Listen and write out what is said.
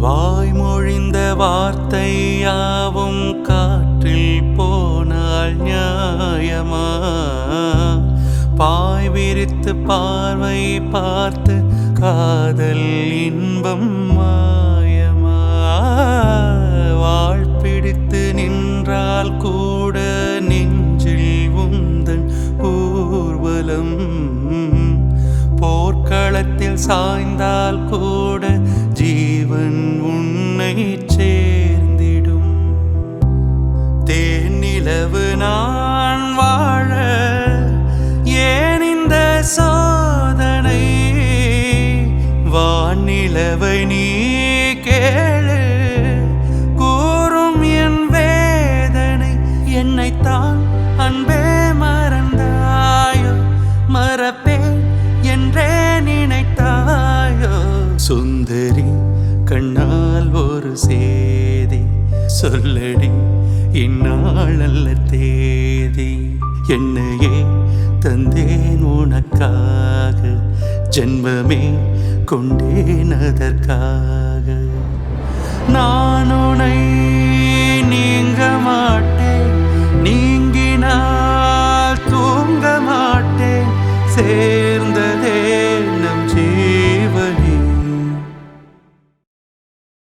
வாய்மொழிந்த வார்த்தையாவும் காற்றில் போனால் நியாயமா? பாய் விரித்து பார்வை பார்த்து காதல் இன்பம் மாயமா? வாழ்பிடித்து நின்றால் கூட நெஞ்சில் உந்தன் ஊர்வலம், போர்க்களத்தில் சாய்ந்தால் கூட ஜீவன் உன்னை சேர்ந்திடும். தேனிலவு நான் வாழ ஏன் இந்த சோதனை? வானிலவை நீ கேளு, கூறும் என் வேதனை. என்னைத்தான் அன்பே மறந்தாயோ, மறப்பேன் என்றே நினைத்தாயோ? சுந்தரி கண்ணால் ஒரு சேதி சொல்லடி, இந்நாள் நல்ல தேதி. என்னையே தந்தேன் உனக்காக, ஜென்மமே கொண்டேன் அதற்காக. நான் உன்னை நீங்க மாட்டேன், நீங்கினால் தூங்க மாட்டேன்.